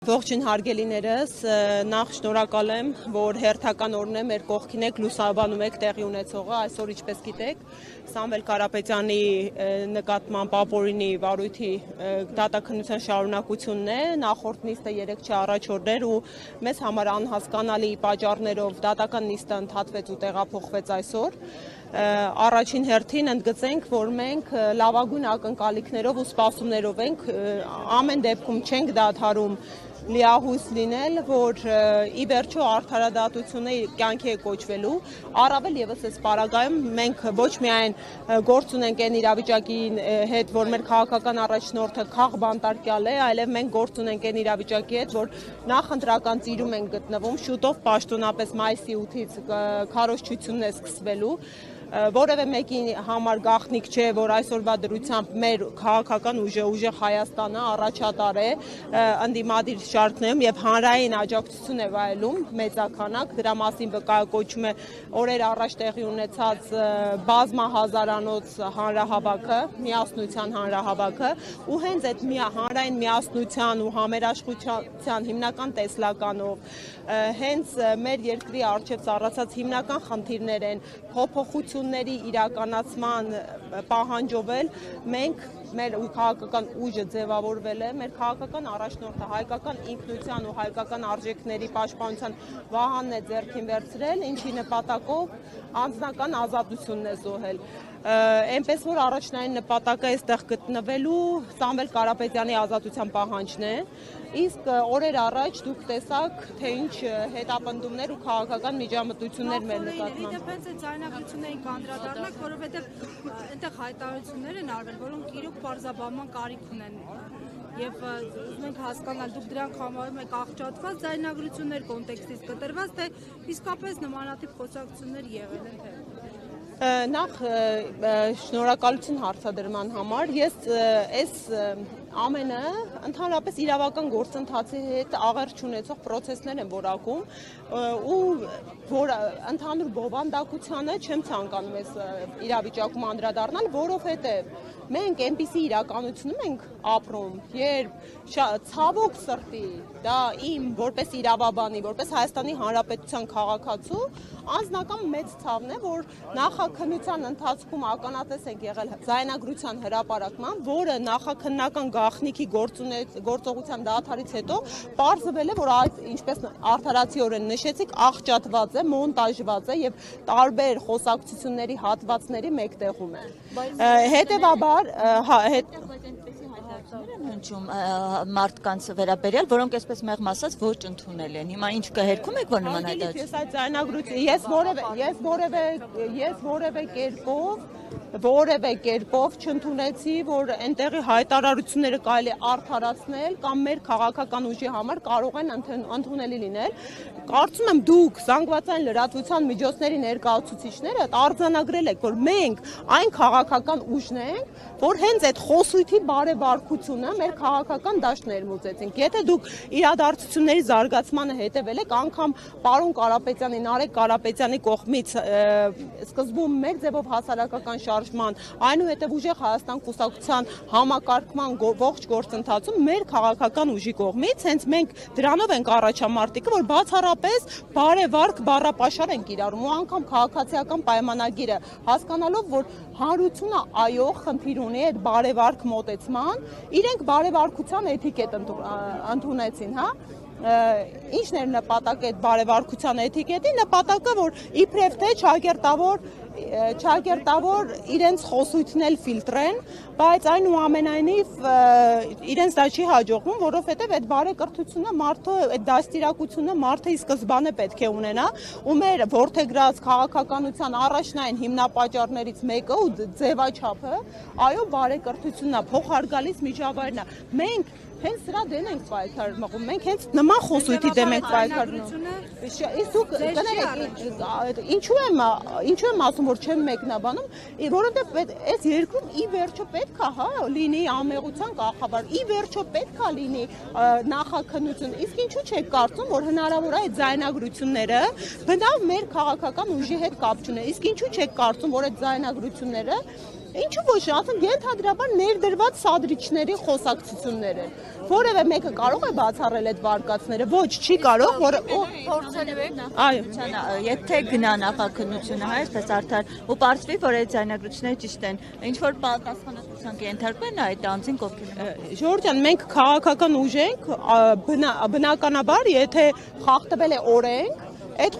Ողջույն հարգելիներս, նախ շնորհակալ եմ, որ հերթական օրն է մեր կողքին եք, լուսաբանում եք տեղի ունեցողը, այսօր ինչպես գիտեք, Սամվել Կարապետյանի նկատմամբ ապօրինի վարույթի դատաքննության շարունակությունն է, նախորդ նիստը 3 առաջորդ էր ու մեզ համար անհասկանալի պատճառներով դատական նիստը ընդհատվեց ու տեղափոխվեց այսօր։ Առաջին հերթին ընդգծենք, որ մենք լավագույն ակնկալիքներով ու սպասումներով ենք, ամեն դեպքում չենք դադարում լիահույս լինել, որ ի վերջո արդարադատությունը կյանքի է կոչվելու, առավել եւս այս պարագայում մենք ոչ միայն գործ ունենք այն իրավիճակի հետ, որ մեր քաղաքական առաջնորդը քաղ բանտարկյալ է, այլև մենք գործ ունենք այն իրավիճակի հետ, որ նախընտրական ծիրում ենք գտնվում, շուտով պաշտոնապես մայիսի 8-ից քարոզչությունն է սկսվելու, որևէ մեկի համար գաղտնիք չէ, որ այսօրվա դրությամբ մեր քաղաքական ուժեղ Հայաստանը առաջատար է ընդդիմադիր շարքներում եւ հանրային աջակցություն է վայելում մեծականակ, դրա մասին վկայակոչում է օրեր առաջ տեղի ունեցած բազմահազարանոց հանրահավաքը, միասնության հանրահավաքը ու հենց այդ հանրային միասնության ու համերաշխության հիմնական տեսլականով հենց մեր երկրի առջև ծառացած հիմնական խնդիրներ են փոփոխությունների իրականացման պահանջով էլ մենք մեր քաղաքական ուժը ձևավորվել է, մեր քաղաքական առաջնորդը հայկական ինքնության ու հայկական արժեքների պաշտպանության վահանն է ձեռքին վերցրել, ինչի նպատակով անձնական ազատությունն է զոհել։ Այնպես որ առաջնային նպատակը այստեղ գտնվելու Սամվել Կարապետյանի ազատության պահանջն է, իսկ օրեր առաջ դուք տեսաք, թե ինչ հետապնդումներ ու քաղաքական միջամտություններ մեր նկատմամբ։ Դեպēc այդ ձայնագրություններին կանդրադառնանք, որովհետև այնտեղ հայտարարություններ են արվել, որոնք իրոք պարզաբանման կարիք ունեն։ Եվ ուզում ենք հասկանալ, դուք դրանք համարում եք աղճատված ձայնագրություններ, կոնտեքստից կտրված, թե իսկապես նմանատիպ խոսակցություններ եղել են թե։ Նախ շնորհակալություն հարցադրման համար, ես այս ամենը ընդհանրապես իրավական գործընթացի հետ աղերս չունեցող պրոցեսներ են որակում ու որ ընդհանուր բովանդակությանը չեմ ցանկանում այս իրավիճակում անդրադառնալ, որովհետև մենք այնպիսի իրականությունում ենք ապրում, երբ ցավոք սրտի, դա իմ որպես իրավաբանի, որպես Հայաստանի Հանրապետության քաղաքացու անձնական մեծ ցավն է, որ նախաքննության ընթացքում ականատես ենք եղել ձայնագրության հրապարակման, որը նախաքննական գաղտնիքի գործողության դադարից հետո պարզվել է, որ այդ ինչպես արդարացիորեն նշեցիք, աղճատված է, մոնտաժված է եւ տարբեր խոսակցությունների հատվածների մեկտեղում է։ Հետևաբար հնչում մարդկանց վերաբերյալ, որոնք այսպես մեղմ ասած ոչ ընդունել են։ Հիմա ինչ կհերքում եք, որ նման որևէ կերպով չընդունեցի, որ այնտեղի հայտարարությունները կարելի արդարացնել կամ մեր քաղաքական ուժի համար կարող են ընդունելի լինել։ Կարծում եմ դուք զանգվածային լրատվության միջոցների ներկայացուցիչները արձանագրել եք, որ մենք այն քաղաքական ուժն ենք, որ հենց այդ խոսույթի բարեբարքությունը մեր քաղաքական դաշտն ներմուծեցինք։ Եթե դուք իրադարձությունների զարգացմանը հետևել եք, անգամ պարոն Կարապետյանի, Նարեկ Կարապետյանի կողմից սկզբում մեր ձևով հասարակական շարժման, այնուհետև ուժեղ Հայաստան կուսակցության համակարգման ողջ գործընթացում մեր քաղաքական ուժի կողմից հենց մենք դրանով ենք առաջամարտիկը, որ բացառապես բարեվարք բառապաշար են կիրառում ու անգամ քաղաքացիական պայմանագիրը հասկանալով, որ հանրությունը այո խնդիր ունի այդ բարեվարք մոտեցման, իրենք բարեվարքության էթիկետ ընդունեցին, հա։ Ինչն էր նպատակը այդ բարեվարքության էթիկետի, նպատակը, որ իբրև թե ճակերտավոր իրենց խոսույթն էլ ֆիլտրեն, բայց այնուամենայնիվ իրենց դա չի հաջողվում, որովհետև այդ բարեկրթությունը մարդը, այդ դաստիարակությունը մարդը ի սկզբանե պետք է ունենա, ու մեր որդեգրած քաղաքականության առաջնային հիմնապատճառներից մեկը ու ձևաչափը, այո, բարեկրթությունն է, փոխարգալից միջավայրն է։ Մենք հենց սրա դեն ենք պայքար մղում, մենք հենց նման խոսույթի դեմ ենք պայքար մղում։ Իսկ դուք կներեք, ինչու եմ ասում, որ չեմ մեկնաբանում, որովհետև այս երկրում ի վերջո պետք է, հա, լինի ամեղության կախաբար, ի վերջո պետք է լինի նախաքննություն։ Իսկ ինչու չեք կարծում, որ հնարավոր է այդ ձայնագրությունները բնավ մեր քաղաքական ուժի հետ կապ չունեն։ Իսկ ինչու չեք կարծում, որ այդ ձայնագրությունները Ինչու ոչ, ասենք ենթադրաբար ներդրված սադրիչների խոսակցություններ են։ Որևէ մեկը կարող է բացառել այդ վարկածները, ոչ, չի կարող, որ փորձելու եք այո, եթե գնա նախաքննությունը, հա, այսպես արդար ու պարզվի, որ այդ ձայնագրությունները ճիշտ են, ինչ որ պատասխանատվության կենթարկվեն այդ անձին ովքեր։ Ժորժ ջան, մենք քաղաքական ուժ ենք, բնականաբար, եթե խախտվել է օրենք, այդ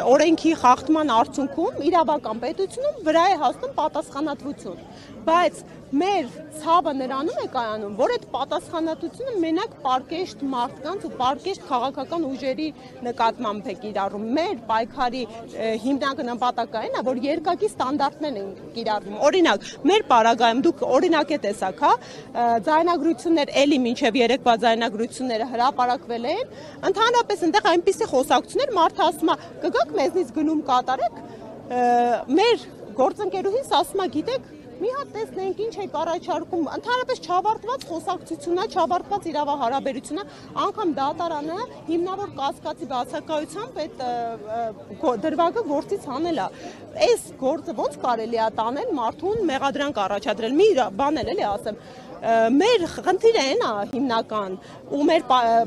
օրենքի խախտման արդյունքում իրավական պետությունում վրա է հասնում պատասխանատվություն, բայց մեր ցավը նրանում է կայանում, որ այդ պատասխանատվությունը մենակ պարկեշտ մարդկանց ու պարկեշտ քաղաքական ուժերի նկատմամբ է կիրառում։ Մեր պայքարի հիմնական նպատակը այն է, որ երկակի ստանդարտներ են կիրառվում։ Օրինակ, մեր պարագայում դուք օրինակ է տեսաք, հա, ձայնագրություններ էլի մինչև երեկվա ձայնագրությունները հրապարակվել են, ընդհանրապես այնտեղ այնպիսի խոսակցություններ մարդը ասում է, կգաք մեզնից գնում կատարեք, մեր գործընկերուհիս ասում է, գիտեք, մի հատ տեսնենք ինչ եք առաջարկում, ընդհանրապես չավարտված խոսակցությունն է, չավարտված իրավահարաբերությունն է, անգամ դատարանը հիմնավոր կասկածի բացակայությամբ այդ դրվագը գործից հանել է։ Այս գործը ոնց կարելի է տանել մարդուն մեղադրանք առաջադրել։ Մի բան էլի ասեմ, մեր խնդիրը այն է հիմնական,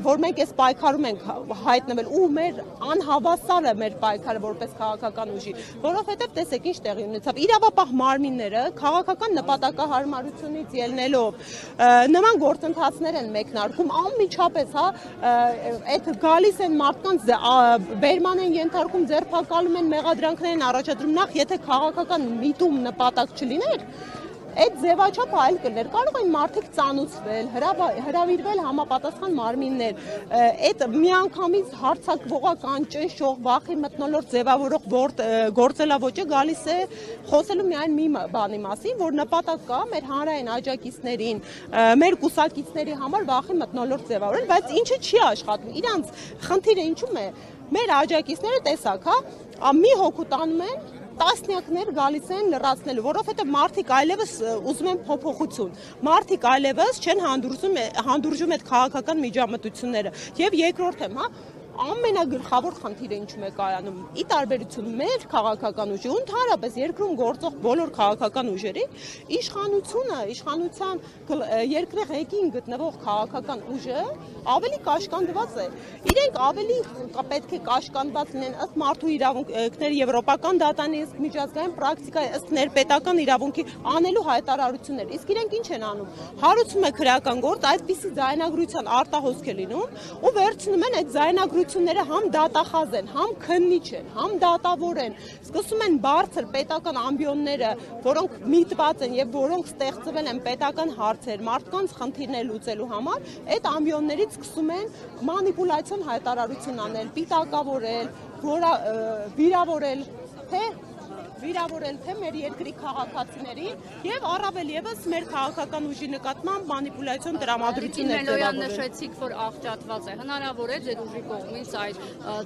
որ մենք այս պայքարում ենք հայտնվել ու մեր անհավասարը մեր պայքարը որպես քաղաքական ուժի, որովհետև տեսեք ինչ տեղի ունեցավ, իրավապահ մարմինները քաղաքական նպատակահարմարությունից ելնելով նման գործընթացներ են մեկնարկում, անմիջապես, հա, այդ գալիս են մարդկանց բերման են ենթարկում, ձերբակալում են, մեղադրանքներ են առաջադրում, նախ եթե քաղաքական միտում նպատակ չլիներ, այդ ձևաչափը այլ կներ, կարող են մարդիկ ծանուցվել, հրավիրվել համապատասխան մարմիններ, այդ միանգամից հարցակվողական, ճնշող, վախի մթնոլորտ ձևավորող գործելավոճը գալիս է խոսելու միայն մի բանի մասին, որ նպատակ կա մեր հանրային աջակիցներին, մեր կուսակիցների համար վախի մթնոլորտ ձևավորել, բայց ինչը չի աշխատում, իրանց խնդիրը ինչու՞մ է, մեր աջակիցները տեսակ, հա, մի հոգու տանում են, տասնյակներ գալիս են լրացնելու, որովհետև մարդիկ այլևս ուզում են փոփոխություն, մարդիկ այլևս չեն հանդուրժում այդ քաղաքական միջամտությունները, եւ երկրորդեմ, հա, ամենագլխավոր խնդիրը ինչու է կայանում, ի տարբերություն մեր քաղաքական ուժի, ընդհանրապես երկրում գործող բոլոր քաղաքական ուժերի, իշխանության երկրի ղեկին գտնվող քաղաքական ուժը ավելի կաշկանդված է։ Իրենք ավելի պետք է կաշկանդված լինեն ըստ մարդու իրավունքների եվրոպական դատանի, ըստ միջազգային պրակտիկայի, ըստ ներպետական իրավունքի անելու հայտարարություններ։ Իսկ իրենք ինչ են անում։ Հարուցում է քրեական գործ, այդպիսի ձայնագրության արտահոսք է լինում ու վերցնում են այդ ձայնագրությունները համ դատախազ են, համ քննիչ են, համ դատավոր են, սկսում են բարձր պետական ամբիոնները, որոնք միտված են եւ որոնք ստեղծվել են պետական հարցեր, մարդկանց խնդիրներ լուծելու համար, այդ ամբիոններից սկսում են մանիպուլյացիոն հայտարարություն անել, պիտակավորել, վիրավորել թե մեր երկրի քաղաքացիներին եւ առավել եւս մեր քաղաքական ուժի նկատմամբ մանիպուլյացիոն տրամադրություններ ձևավորել։ Նշեցիք, որ աղճատված է։ Հնարավոր է ձեր ուժի կողմից այդ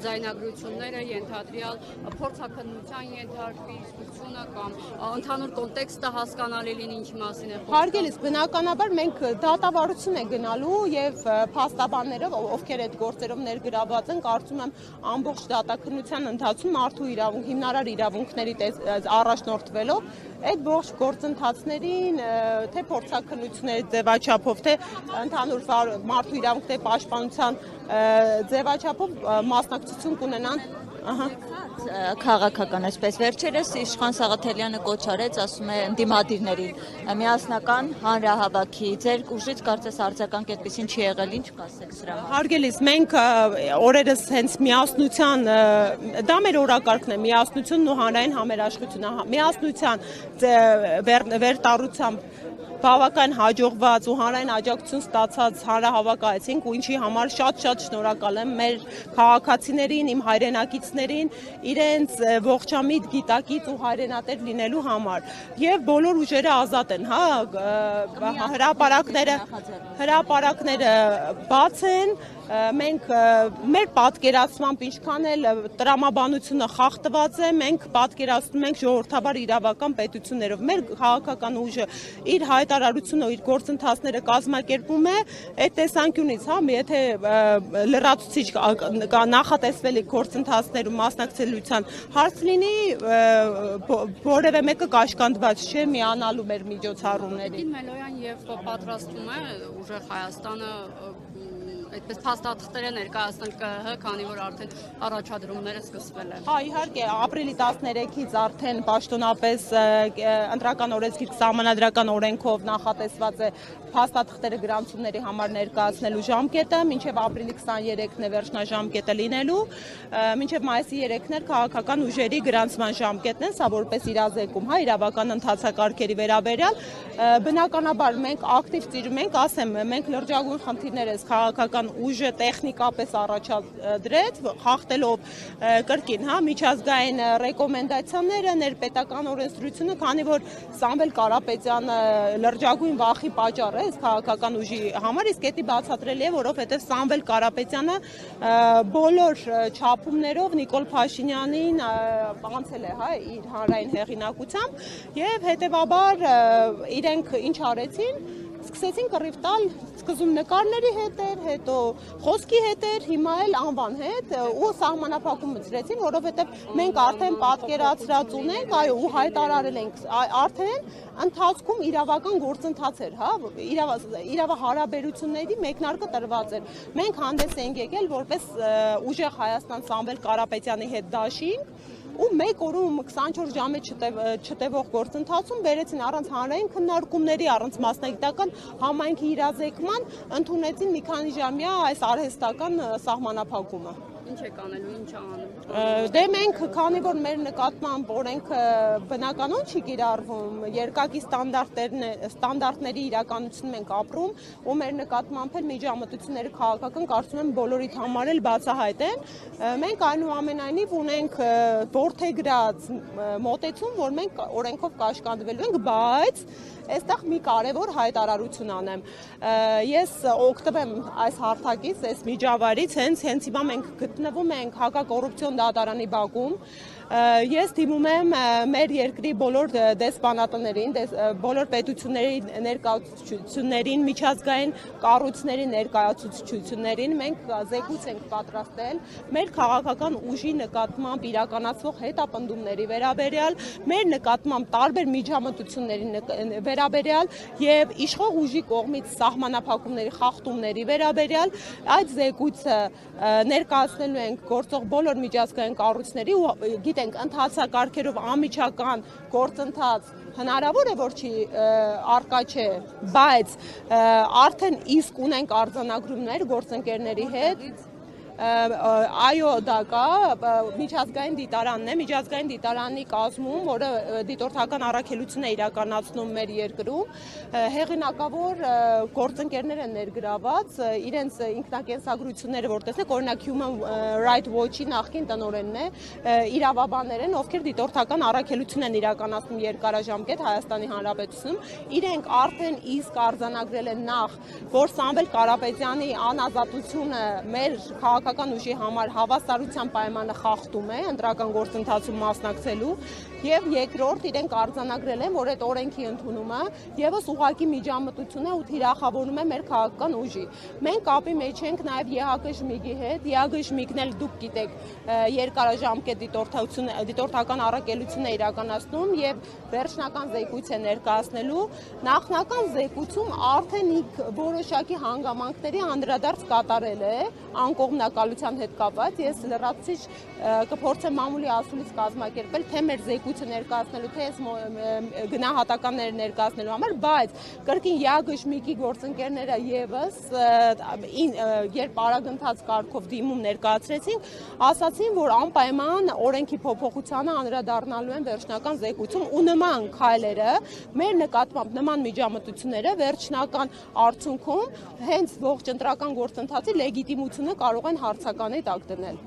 ձայնագրությունները ենթադրյալ փորձաքննության ենթարկվի, իսկությունը կամ ընդհանուր կոնտեքստը հասկանալի լինի ինչի մասին է խոսքը։ Հարգելիս, բնականաբար մենք դատավարություն է գնալու եւ փաստաբաններով, ովքեր այդ գործերով ներգրավված են, կարծում եմ ամբողջ դատաքննության ընթացքում մարդու իրավունք, հիմնարար իրավունքների առաջնորդվելով այդ ողջ գործընթացներին թե փորձաքննությունների ձևաչափով, թե ընդհանուր մարդու իրավունքների պաշտպանության ձևաչափով մասնակցություն կունենան քաղաքական, այսպես վերջերս Իշխան Սաղաթելյանը կոչ արեց, ասում է ընդդիմադիրներին, միասնական հանրահավաքի, ձեր ուժից կարծես արձագանք այդպեսին չի եղել, ինչ կասեք սրա համար։ Հարգելիս, մենք օրերս հենց միասնության, դա մեր օրակարգն է, միասնությունն ու հանրային համերաշխությունը, միասնության վերտառությամբ բավական հաջողված ու հանրային աջակցություն ստացած հանրահավաք այցինք ու ինչի համար շատ շնորհակալ եմ մեր քաղաքացիներին, իմ հայրենակիցներին, իրենց ողջամիտ, գիտակից ու հայրենատեր լինելու համար։ Եվ բոլոր ուժերը ազատ են, հրապարակները բաց են, մենք մեր պատկերացմամբ ինչքան էլ տրամաբանությունը խախտված է, մենք պատկերացնում ենք ժողովրդաբար իրավական պետություններով։ Մեր քաղաքական ուժը իր հայտարարությունը, իր գործընթացները կազմակերպում է այդ տեսանկյունից, հա, եթե լրացուցիչ նախատեսվելի գործընթացներում մասնակցելիության հարց լինի, որևէ մեկը կաշկանդված չէ միանալու մեր միջոցառումներին։ Մելոյան եւ պատրաստվում է ուժեղ Հայաստանը այդպես փաստաթղթեր է ներկայացնել ԿՀ, քանի որ արդեն առաջադրումները սկսվել են։ Հա, իհարկե, ապրիլի 13-ից արդեն պաշտոնապես ընտրական օրենսգիր սահմանադրական օրենքով նախատեսված է փաստաթղթերը գրանցումների համար ներկայացնելու ժամկետը, մինչև ապրիլի 23-ն է վերջնաժամկետը լինելու, մինչև մայիսի 3-ն է քաղաքական ուժերի գրանցման ժամկետն է, սա որպես իրազեկում, հա, իրավական ընթացակարգերի վերաբերյալ, բնականաբար մենք ակտիվ ծիրում ենք, ասեմ, մենք լրջագույն խնդիրներ ես քաղաքական ուժը տեխնիկապես առաջադրեց, խախտելով կրկին, հա, միջազգային ռեկոմենդացիաները, ներպետական օրենսդրությունը, քանի որ Սամվել Կարապետյանը լրջագույն վախի պատճառ է քաղաքական ուժի համար, իսկ դա բացատրելի է, որովհետև Սամվել Կարապետյանը բոլոր չափումներով Նիկոլ Փաշինյանին անցել է, հա, իր հանրային հեղինակությամբ եւ հետեւաբար իրենք ինչ արեցին, սկսեցին կռիվ տալ, սկզբում նկարների հետ էր, հետո խոսքի հետ էր, հիմա էլ անվան հետ ու սահմանափակում մտցրեցին, որովհետև մենք արդեն պատկերացրած ունենք, այո, ու հայտարարել ենք, արդեն ընթացքում իրավական գործընթաց էր, հա, իրավահարաբերությունների մեկնարկը տրված էր։ Մենք հանդես ենք եկել որպես ուժեղ Հայաստան Սամվել Կարապետյանի հետ դաշինք ու մեկ օրում 24 ժամի չտևող գործընթացում բերեցին առանց հանրային քննարկումների, առանց մասնագիտական համայնքի իրազեկման ընդունեցին մի քանի ժամյա այս արհեստական սահմանափակումը։ Ինչ եք անելու, ինչ անում։ Դե մենք, քանի որ մեր նկատմամբ օրենքը բնականon չի կիրառվում, երկակի ստանդարտների իրականությունում ենք ապրում, ու մեր նկատմամբ էլ միջամտությունները քաղաքական կարծում եմ բոլորիդ համար էլ բացահայտ են, մենք այնուամենայնիվ ունենք որդեգրած մոտեցում, որ մենք օրենքով կաշկանդվելու ենք, բայց այստեղ մի կարևոր հայտարարություն անեմ։ Ես օգտվեմ այս հարթակից, այս միջավայրից, հենց հիմա մենք գտնվում ենք հակակոռուպցիոն դատարանի բակում։ Ես դիմում եմ մեր երկրի բոլոր դեսպանատներին, բոլոր պետությունների ներկայացուցիչներին, միջազգային կառույցների ներկայացուցիչներին, մենք զեկույց ենք պատրաստել մեր քաղաքական ուժի նկատմամբ իրականացվող հետապնդումների վերաբերյալ, մեր նկատմամբ տարբեր միջամտությունների վերաբերյալ եւ իշխող ուժի կողմից սահմանափակումների խախտումների վերաբերյալ այդ զեկույցը ներկայացնելու ենք գործող բոլոր միջազգային կառույցների ու գիտենք ընթացակարգերով անմիջական գործընթաց հնարավոր է որ չի արկա չէ, բայց արդեն իսկ ունենք արձանագրումներ գործընկերների հետ այո դա կա միջազգային դիտարանն է միջազգային դիտարանի կազմում որը դիտորդական առաքելություն է իրականացնում մեր երկրում հեղինակավոր գործընկերներ են ներգրաված իրենց ինքնակենսագրությունները որ տեսնեք օրինակ Human Rights Watch-ի նախկին տնօրենն է իրավաբաններ են ովքեր դիտորդական առաքելություն են իրականացնում երկարաժամկետ Հայաստանի Հանրապետությունում իրենք արդեն իսկ արձանագրել են նախ որ Սամվել Կարապետյանի անազատությունը մեր քաղաքական ուժի համար հավասարության պայմանը խախտում է ընտրական գործընթացում մասնակցելու եւ երկրորդ իրենք արձանագրել են որ այդ օրենքի ընդունումը եւս ուղղակի միջամտություն է ու թիրախավորում է մեր քաղաքական ուժի մենք կապի մեջ ենք նաեւ ԵՀԿ-ի հետ ԵՀԿ-ն էլ դուք գիտեք երկարաժամկետ դիտորդական առաքելություն է իրականացնում եւ վերջնական զեկույց է ներկայացնելու նախնական զեկույցում արդեն որոշակի հանգամանքների անդրադարձ կատարել է անկողմնակալության հետ կապված ես լրացուցիչ կփորձեմ մամուլի ասուլից կազմակերպել թե մեր զեկույցը ներկայացնելու թե գնահատականները ներկայացնելու համար բայց կրկին ԵԱԳ-ի գործընկերները եւս երբ արագընթաց կարգով դիմում ներկայացրեցին ասացին որ անպայման օրենքի փոփոխությանը անդրադառնալու են վերջնական զեկույցում ու նման քայլերը մեր նկատմամբ նման միջամտությունները վերջնական արդյունքում հենց ողջ ընտրական գործընթացի լեգիտիմությունը կարող են հարցականի տակ դնել